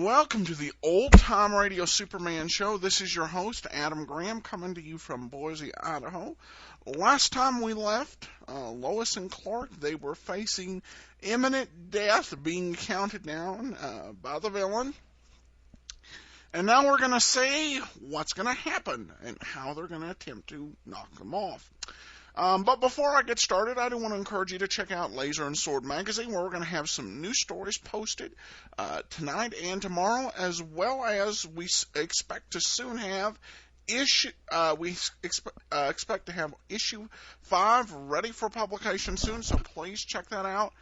Welcome to the Old Time Radio Superman Show. This is your host, Adam Graham, coming to you from Boise, Idaho. Last time we left, Lois and Clark, they were facing imminent death, being counted down by the villain. And now we're going to see what's going to happen and how they're going to attempt to knock them off. But before I get started, I do want to encourage you to check out Laser and Sword magazine, where we're going to have some new stories posted tonight and tomorrow, as well as we expect to soon have expect to have issue 5 ready for publication soon. So please check that out,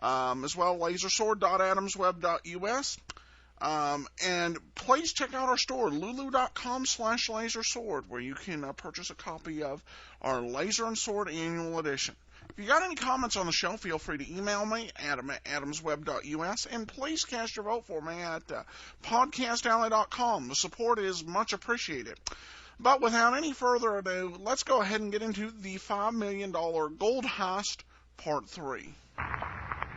as well. Lasersword.adamsweb.us. And please check out our store, lulu.com/lasersword, where you can purchase a copy of our Laser and Sword Annual Edition. If you got any comments on the show, feel free to email me, adam@adamsweb.us, and please cast your vote for me at podcastalley.com. The support is much appreciated. But without any further ado, let's go ahead and get into the $5 million Gold Heist, Part 3.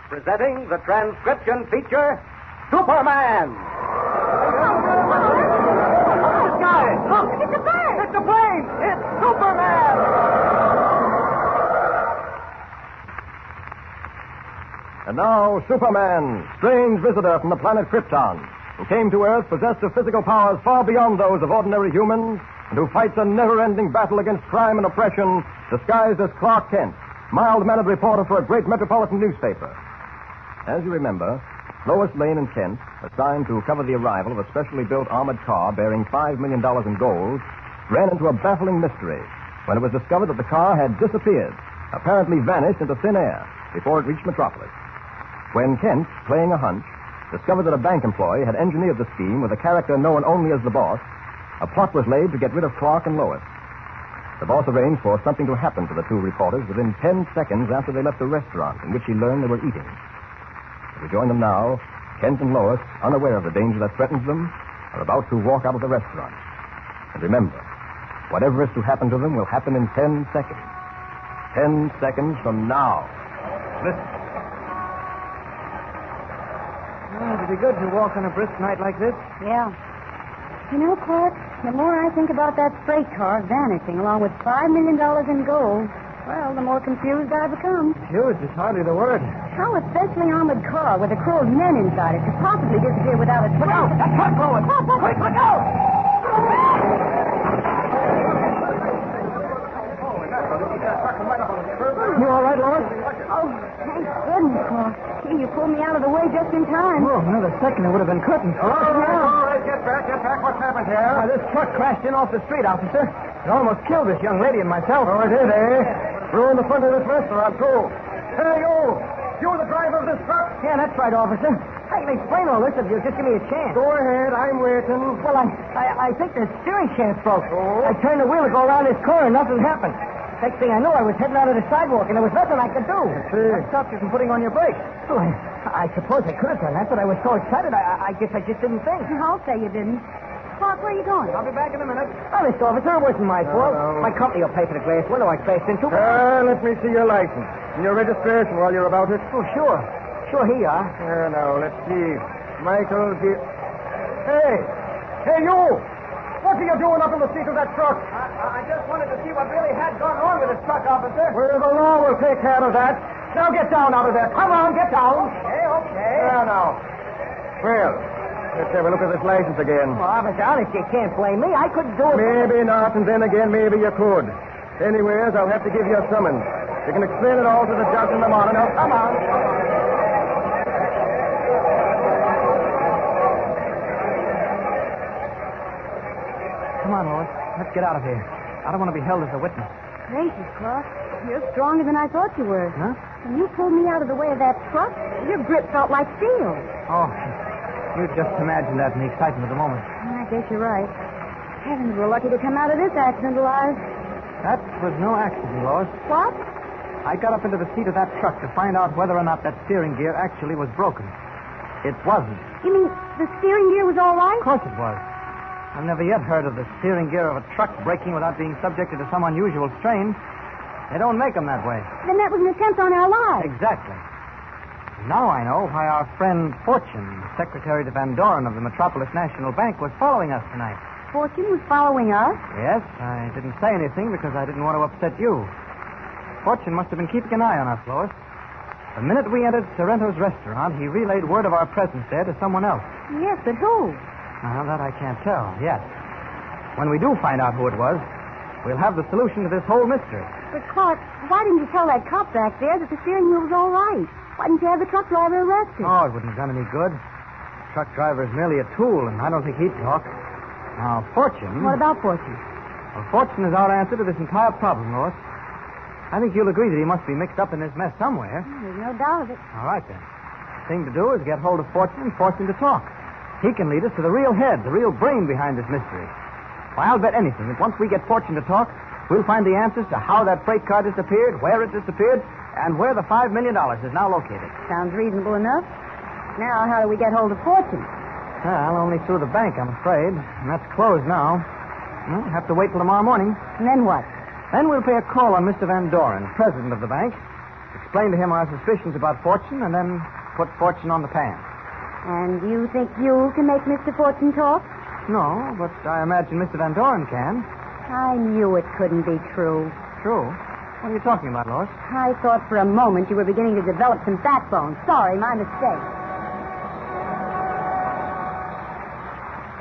Presenting the transcription feature, Superman! The sky! Look! It's a bird! It's a plane! It's Superman! And now, Superman, strange visitor from the planet Krypton, who came to Earth possessed of physical powers far beyond those of ordinary humans, and who fights a never-ending battle against crime and oppression, disguised as Clark Kent, mild-mannered reporter for a great metropolitan newspaper. As you remember, Lois Lane and Kent, assigned to cover the arrival of a specially built armored car bearing $5 million in gold, ran into a baffling mystery when it was discovered that the car had disappeared, apparently vanished into thin air before it reached Metropolis. When Kent, playing a hunch, discovered that a bank employee had engineered the scheme with a character known only as the boss, a plot was laid to get rid of Clark and Lois. The boss arranged for something to happen to the two reporters within 10 seconds after they left the restaurant in which he learned they were eating. We join them now. Kent and Lois, unaware of the danger that threatens them, are about to walk out of the restaurant. And remember, whatever is to happen to them will happen in 10 seconds. 10 seconds from now. Listen. It'd be good to walk on a brisk night like this. Yeah. You know, Clark, the more I think about that freight car vanishing along with $5 million in gold, well, the more confused I become. Confused is hardly the word. How a specially armored car with a crew of men inside it could possibly disappear without a trace? Look out! That truck going! Quick, look out! You all right, Lois? Oh, thank goodness, Clark. Gee, you pulled me out of the way just in time. Oh, another second, it would have been curtains. All right, get back. What's happened here? This truck crashed in off the street, officer. It almost killed this young lady and myself. Oh, it did, eh? Ruined the front of this restaurant, too. Hey, you! You're the driver of this truck? Yeah, that's right, officer. I can explain all this if you'll just give me a chance. Go ahead, I'm waiting. Well, I think the steering shaft broke. Oh? I turned the wheel to go around this corner and nothing happened. Next thing I knew, I was heading out of the sidewalk, and there was nothing I could do. see. I stopped you from putting on your brakes. Well, I suppose I could have done that, but I was so excited, I guess I just didn't think. I'll say you didn't. Clark, where are you going? I'll be back in a minute. Honest, officer, it wasn't my fault. no. My company will pay for the glass window I crashed into. Let me see your license and your registration while you're about it. Oh, sure. Sure, here you are. Now, let's see. Michael D. Hey, you! What are you doing up in the seat of that truck? I just wanted to see what really had gone wrong with this truck, officer. Well, the law will take care of that. Now get down out of there. Come on, get down. Okay. Now. Well, let's have a look at this license again. Well, officer, honest, you can't blame me. I couldn't do it. Maybe not, and then again, maybe you could. Anyways, I'll have to give you a summons. You can explain it all to the judge in the morning. Now, come on. Come on, Lois. Let's get out of here. I don't want to be held as a witness. Gracious, Clark. You're stronger than I thought you were. Huh? When you pulled me out of the way of that truck, your grip felt like steel. Oh, you just imagine that in the excitement of the moment. I guess you're right. Heavens, we're lucky to come out of this accident alive. That was no accident, Lois. What? I got up into the seat of that truck to find out whether or not that steering gear actually was broken. It wasn't. You mean the steering gear was all right? Of course it was. I've never yet heard of the steering gear of a truck breaking without being subjected to some unusual strain. They don't make them that way. Then that was an attempt on our lives. Exactly. Now I know why our friend Fortune, Secretary to Van Doren of the Metropolis National Bank, was following us tonight. Fortune was following us? Yes, I didn't say anything because I didn't want to upset you. Fortune must have been keeping an eye on us, Lois. The minute we entered Sorrento's restaurant, he relayed word of our presence there to someone else. Yes, but who? Well, that I can't tell yet. When we do find out who it was, we'll have the solution to this whole mystery. But, Clark, why didn't you tell that cop back there that the steering wheel was all right? Why didn't you have the truck driver arrested? Oh, it wouldn't have done any good. The truck driver is merely a tool, and I don't think he'd talk. Now, Fortune... What about Fortune? Well, Fortune is our answer to this entire problem, Lois. I think you'll agree that he must be mixed up in this mess somewhere. There's no doubt of it. All right, then. The thing to do is get hold of Fortune and force him to talk. He can lead us to the real head, the real brain behind this mystery. Why, I'll bet anything that once we get Fortune to talk, we'll find the answers to how that freight car disappeared, where it disappeared, and where the $5 million is now located. Sounds reasonable enough. Now, how do we get hold of Fortune? Well, only through the bank, I'm afraid. And that's closed now. We'll have to wait till tomorrow morning. And then what? Then we'll pay a call on Mr. Van Doren, president of the bank, explain to him our suspicions about Fortune, and then put Fortune on the pan. And you think you can make Mr. Fortune talk? No, but I imagine Mr. Van Doren can. I knew it couldn't be true. True? What are you talking about, Lois? I thought for a moment you were beginning to develop some backbone. Sorry, my mistake.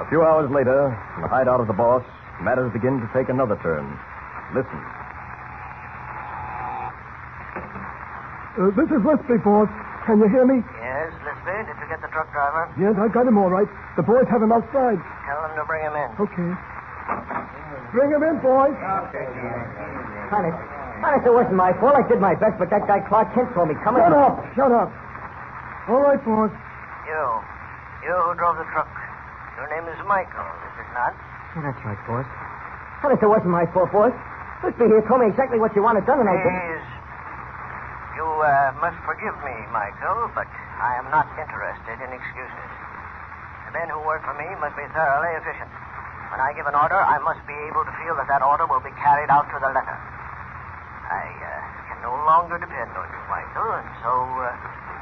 A few hours later, in the hideout of the boss, matters begin to take another turn. Listen. This is Lispy, boss. Can you hear me? Yes, Lispy, did you get the truck driver? Yes, I got him all right. The boys have him outside. Tell them to bring him in. Okay. Bring him in, boys. Honest, it wasn't my fault. I did my best, but that guy Clark Kent told me. Shut up. All right, boss. You who drove the truck. Your name is Michael, is it not? Oh, that's right, boss. Honest, it wasn't my fault, boss. Lispy here told me exactly what you wanted done, and I did. Please. You must forgive me, Michael, but I am not interested in excuses. The men who work for me must be thoroughly efficient. When I give an order, I must be able to feel that order will be carried out to the letter. I can no longer depend on you, Michael, and so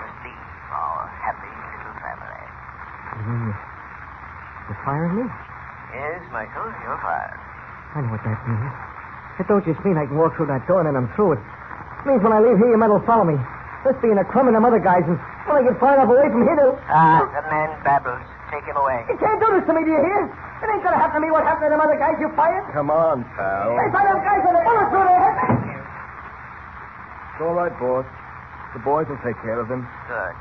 must leave our happy little family. You're firing me? Yes, Michael, you're fired. I know what that means. It don't just mean I can walk through that door and then I'm through it. It means when I leave here, you men will follow me. This being a crumb and them other guys, and when I get far enough away from here, they'll... The man babbles. Take him away. You can't do this to me, do you hear? It ain't gonna happen to me what happened to them other guys you fired. Come on, pal. They find them guys with a bullet through their head. It's all right, boss. The boys will take care of them. Good.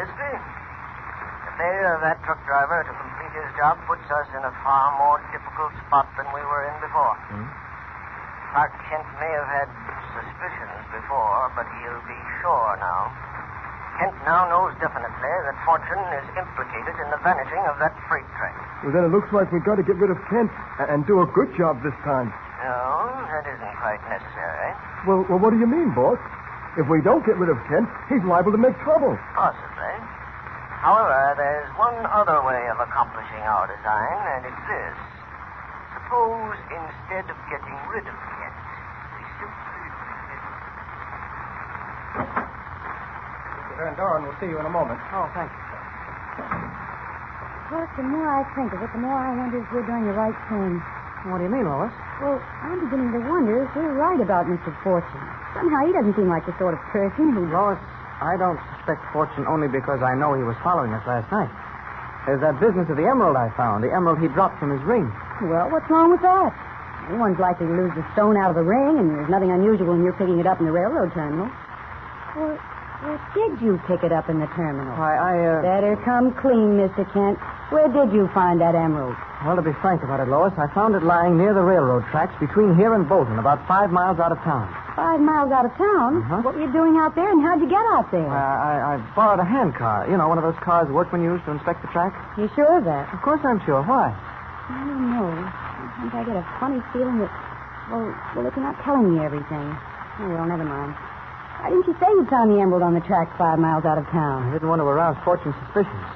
Lispy, the failure of that truck driver to complete his job puts us in a far more difficult spot than we were in before. Clark Kent may have had suspicions before, but he'll be sure now. Kent now knows definitely that Fortune is implicated in the vanishing of that freight train. Well, then it looks like we've got to get rid of Kent and do a good job this time. No, that isn't quite necessary. Well, what do you mean, boss? If we don't get rid of Kent, he's liable to make trouble. Possibly. However, there's one other way of accomplishing our design, and it's this. Suppose instead of getting rid of Kent, we simply... Mr. Van Doren will see you in a moment. Oh, thanks. Clark, the more I think of it, the more I wonder if we're doing the right thing. What do you mean, Lois? Well, I'm beginning to wonder if we're right about Mr. Fortune. Somehow he doesn't seem like the sort of person who... Lois, I don't suspect Fortune only because I know he was following us last night. There's that business of the emerald I found, the emerald he dropped from his ring. Well, what's wrong with that? No one's likely to lose the stone out of the ring, and there's nothing unusual in your picking it up in the railroad terminal. Or did you pick it up in the terminal? Better come clean, Mr. Kent. Where did you find that emerald? Well, to be frank about it, Lois, I found it lying near the railroad tracks between here and Bolton, about 5 miles out of town. 5 miles out of town? Uh-huh. What were you doing out there, and how'd you get out there? I borrowed a hand car. You know, one of those cars workmen use to inspect the track. You sure of that? Of course I'm sure. Why? I don't know. Sometimes I get a funny feeling that, well, that you're not telling me everything. Oh, well, never mind. Why didn't you say you found the emerald on the track 5 miles out of town? I didn't want to arouse Fortune's suspicions.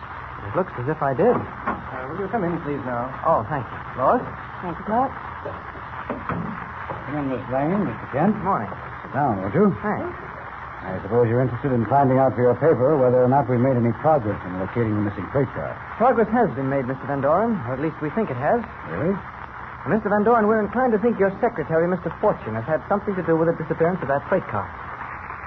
It looks as if I did. Will you come in, please, now? Oh, thank you. Lois? Thank you, Clark. Come in, Miss Lane, Mr. Kent. Good morning. Sit down, won't you? Thanks. I suppose you're interested in finding out for your paper whether or not we made any progress in locating the missing freight car. Progress has been made, Mr. Van Doren, or at least we think it has. Really? Mr. Van Doren, we're inclined to think your secretary, Mr. Fortune, has had something to do with the disappearance of that freight car.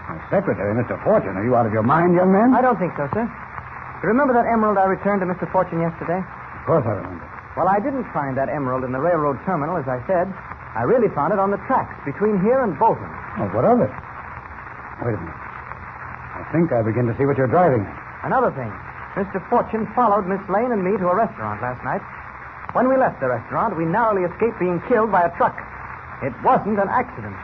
My secretary, Mr. Fortune, are you out of your mind, young man? I don't think so, sir. You remember that emerald I returned to Mr. Fortune yesterday? Of course I remember. Well, I didn't find that emerald in the railroad terminal, as I said. I really found it on the tracks between here and Bolton. Oh, what of it? Wait a minute. I think I begin to see what you're driving at. Another thing. Mr. Fortune followed Miss Lane and me to a restaurant last night. When we left the restaurant, we narrowly escaped being killed by a truck. It wasn't an accident.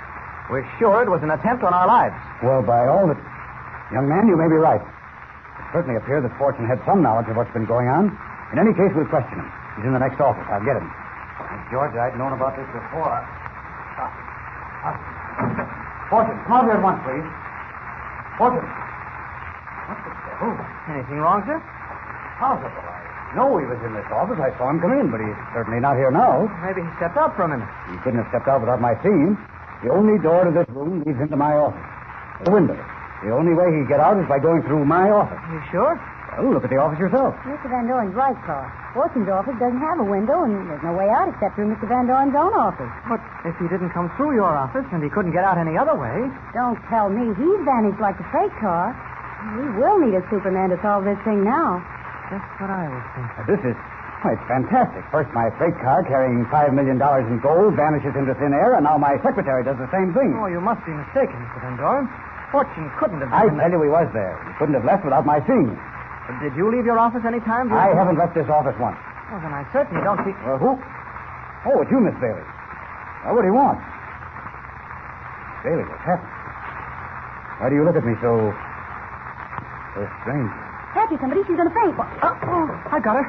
We're sure it was an attempt on our lives. Well, by all that... Young man, you may be right. It certainly appears that Fortune had some knowledge of what's been going on. In any case, we'll question him. He's in the next office. I'll get him. George, I'd known about this before. Fortune, come out here at once, please. Fortune. What the devil? Anything wrong, sir? Possible. I know he was in this office. I saw him come in, but he's certainly not here now. Maybe he stepped out for a minute. He couldn't have stepped out without my seeing him. The only door to this room leads into my office. The window. The only way he'd get out is by going through my office. You sure? Well, look at the office yourself. Mr. Van Doren's right, Carl. Fortune's office doesn't have a window, and there's no way out except through Mr. Van Doren's own office. But if he didn't come through your office and he couldn't get out any other way... Don't tell me he's vanished like the freight car. We will need a Superman to solve this thing now. Just what I was thinking. This is... Why, it's fantastic. First, my freight car carrying $5 million in gold vanishes into thin air, and now my secretary does the same thing. Oh, you must be mistaken, Mr. Van Doren. Fortune couldn't have... I tell you he was there. He couldn't have left without my seeing him. Did you leave your office any time? I haven't left this office once. Well, then I certainly don't see... Well, who? Oh, it's you, Miss Bailey. Well, what do you want? Bailey, what's happened? Why do you look at me so strange? Kathy, somebody, she's going to faint. I got her.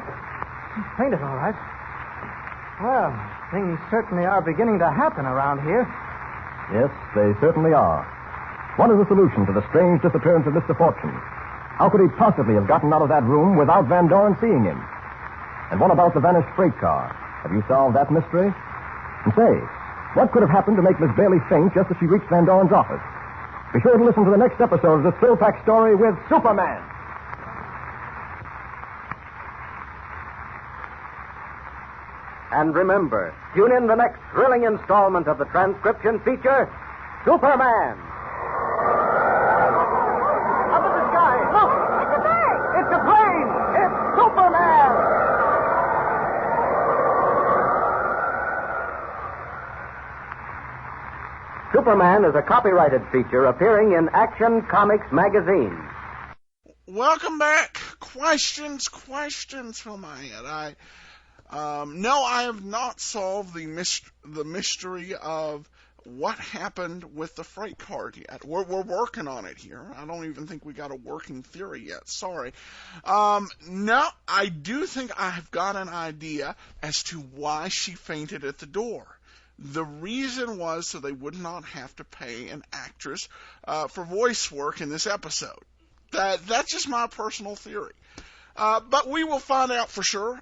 She's fainted, all right. Well, things certainly are beginning to happen around here. Yes, they certainly are. What is the solution to the strange disappearance of Mr. Fortune? How could he possibly have gotten out of that room without Van Doren seeing him? And what about the vanished freight car? Have you solved that mystery? And say, what could have happened to make Miss Bailey faint just as she reached Van Doren's office? Be sure to listen to the next episode of this thrill-packed story with Superman. And remember, tune in the next thrilling installment of the transcription feature, Superman. Up in the sky. Look! It's a plane! It's a plane! It's Superman! Superman is a copyrighted feature appearing in Action Comics magazine. Welcome back. Questions from my head. No, I have not solved the mystery of what happened with the freight car yet. We're working on it here. I don't even think we got a working theory yet. Sorry. No, I do think I've got an idea as to why she fainted at the door. The reason was so they would not have to pay an actress for voice work in this episode. That's just my personal theory. But we will find out for sure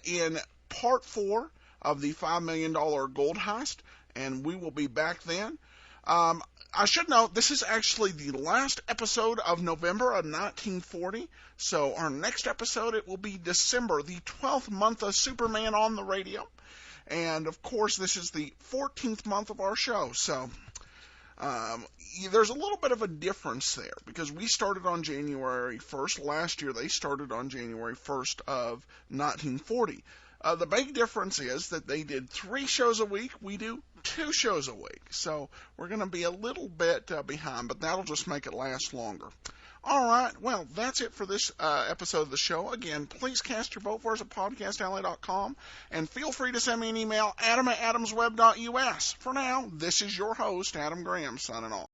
in part 4 of the $5 million gold heist, and we will be back then. I should note, this is actually the last episode of November of 1940, so our next episode, it will be December, the 12th month of Superman on the radio. And, of course, this is the 14th month of our show, so... there's a little bit of a difference there because we started on January 1st. Last year they started on January 1st of 1940. The big difference is that they did 3 shows a week. We do 2 shows a week. So we're going to be a little bit behind, but that'll just make it last longer. All right, well, that's it for this episode of the show. Again, please cast your vote for us at podcastalley.com, and feel free to send me an email, adam@adamsweb.us. For now, this is your host, Adam Graham, signing off.